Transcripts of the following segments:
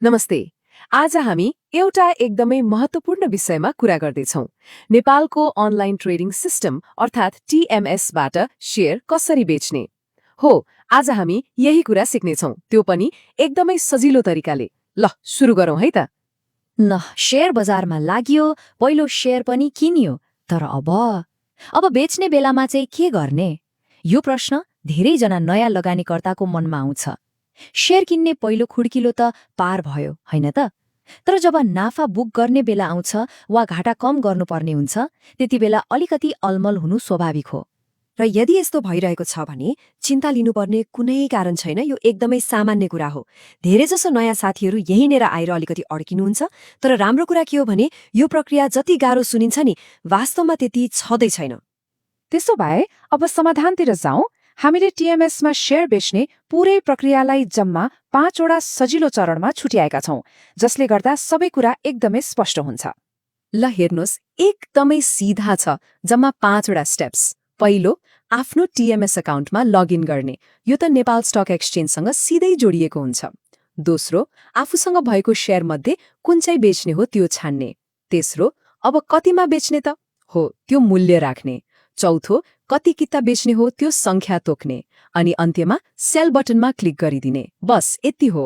नमस्ते। आज हामी एउटा एकदमै महत्त्वपूर्ण विषयमा कुरा गर्दैछौँ। नेपालको अनलाइन ट्रेडिङ सिस्टम अर्थात् टिएमएसबाट शेयर कसरी बेच्ने हो। आज हामी यही कुरा सिक्नेछौँ, त्यो पनि एकदमै सजिलो तरिकाले। ल सुरु गरौँ है त। शेयर बजारमा लाग्यो, पहिलो शेयर पनि किनियो, तर अब बेच्ने बेलामा चाहिँ के गर्ने? यो प्रश्न धेरैजना नयाँ लगानीकर्ताको मनमा आउँछ। शेयर किन्ने पहिलो खुड्किलो त पार भयो, होइन त? तर जब नाफा बुक गर्ने बेला आउँछ वा घाटा कम गर्नुपर्ने हुन्छ, त्यति बेला अलिकति अलमल हुनु स्वाभाविक हो। र यदि यस्तो भइरहेको छ भने चिन्ता लिनुपर्ने कुनै कारण छैन, यो एकदमै सामान्य कुरा हो। धेरैजसो नयाँ साथीहरू यहीँनिर आएर अलिकति अड्किनुहुन्छ, तर राम्रो कुरा के हो भने यो प्रक्रिया जति गाह्रो सुनिन्छ नि, वास्तवमा त्यति छँदै छैन। त्यसो भए अब समाधानतिर जाउँ। हामीले टिएमएसमा शेयर बेच्ने पूरै प्रक्रियालाई जम्मा 5 वटा सजिलो चरणमा छुट्याएका छौँ, जसले गर्दा सबै कुरा एकदमै स्पष्ट हुन्छ। ल हेर्नुहोस्, एकदमै सिधा छ। जम्मा 5 वटा स्टेप्स। पहिलो, आफ्नो टिएमएस अकाउन्टमा लगइन गर्ने। यो त नेपाल स्टक एक्सचेन्जसँग सिधै जोडिएको हुन्छ। दोस्रो, आफूसँग भएको शेयर मध्ये कुन चाहिँ बेच्ने हो त्यो छान्ने। तेस्रो, अब कतिमा बेच्ने त हो त्यो मूल्य राख्ने। चौथो, कति किता बेच्ने हो त्यो संख्या तोक्ने। अनि अन्त्यमा सेल बटनमा क्लिक गरिदिने। बस यति हो।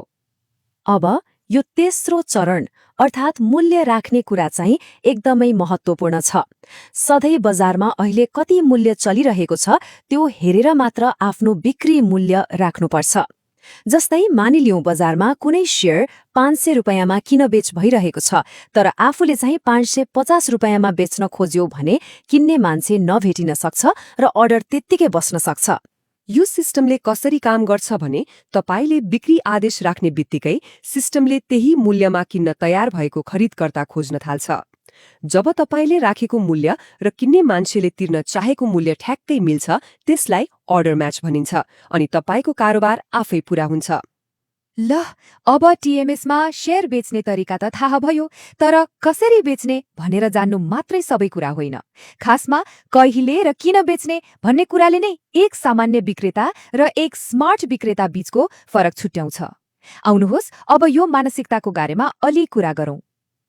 अब यो तेस्रो चरण अर्थात् मूल्य राख्ने कुरा चाहिँ एकदमै महत्त्वपूर्ण छ। सधैँ बजारमा अहिले कति मूल्य चलिरहेको छ त्यो हेरेर मात्र आफ्नो बिक्री मूल्य राख्नुपर्छ। जस्तै मानिलिउँ बजारमा कुनै शेयर 500 रुपैयाँमा किन बेच भइरहेको छ, तर आफूले चाहिँ 550 रुपैयाँमा बेच्न खोज्यो भने किन्ने मान्छे नभेटिन सक्छ र अर्डर त्यत्तिकै बस्न सक्छ। यो सिस्टमले कसरी काम गर्छ भने तपाईले बिक्री आदेश राख्ने बित्तिकै सिस्टमले त्यही मूल्यमा किन्न तयार भएको खरिदकर्ता खोज्न थाल्छ। जब तपाईले राखेको मूल्य र किन्ने मान्छेले तिर्न चाहेको मूल्य ठ्याक्कै मिल्छ, त्यसलाई अर्डर म्याच भनिन्छ अनि तपाईको कारोबार आफै पूरा हुन्छ। ल अब टिएमएसमा शेयर बेच्ने तरिका त थाहा भयो, तर कसरी बेच्ने भनेर जान्नु मात्रै सबै कुरा होइन। खासमा कहिले र किन बेच्ने भन्ने कुराले नै एक सामान्य विक्रेता र एक स्मार्ट विक्रेता बीचको फरक छुट्याउँछ। आउनुहोस् अब यो मानसिकताको बारेमा अलि कुरा गरौँ।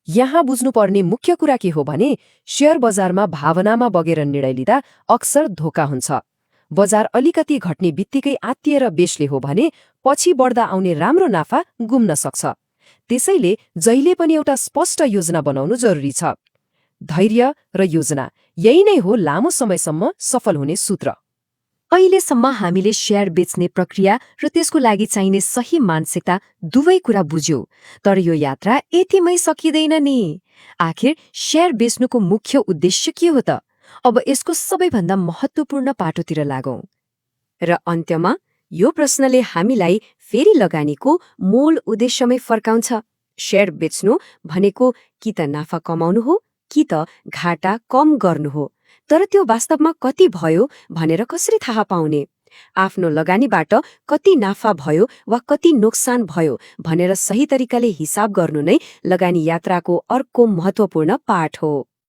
यहाँ बुझ्नुपर्ने मुख्य कुरा के हो भने शेयर बजारमा भावनामा बगेर निर्णय लिँदा अक्सर धोका हुन्छ। बजार अलिकति घट्ने बित्तिकै आत्तिएर बेच्ले हो भने पछि बढ्दा आउने राम्रो नाफा गुम्न सक्छ। त्यसैले जहिले पनि एउटा स्पष्ट योजना बनाउनु जरुरी छ। धैर्य र योजना यही नै हो लामो समयसम्म सफल हुने सूत्र। अहिलेसम्म हामीले शेयर बेच्ने प्रक्रिया र त्यसको लागि चाहिने सही मानसिकता दुवै कुरा बुझ्यौं, तर यो यात्रा यतिमै सकिँदैन नि। आखिर शेयर बेच्नुको मुख्य उद्देश्य के हो त? अब यसको सबैभन्दा महत्त्वपूर्ण पाटोतिर लागौं। र अन्त्यमा यो प्रश्नले हामीलाई फेरि लगानीको मूल उद्देश्यमै फर्काउँछ। शेयर बेच्नु भनेको कि त नाफा कमाउनु हो कि त घाटा कम गर्नु हो, तर त्यो वास्तवमा कति भयो भनेर कसरी थाहा पाउने? आफ्नो लगानीबाट कति नाफा भयो वा कति नोक्सान भयो भनेर सही तरिकाले हिसाब गर्नु नै लगानी यात्राको अर्को महत्त्वपूर्ण पाठ हो।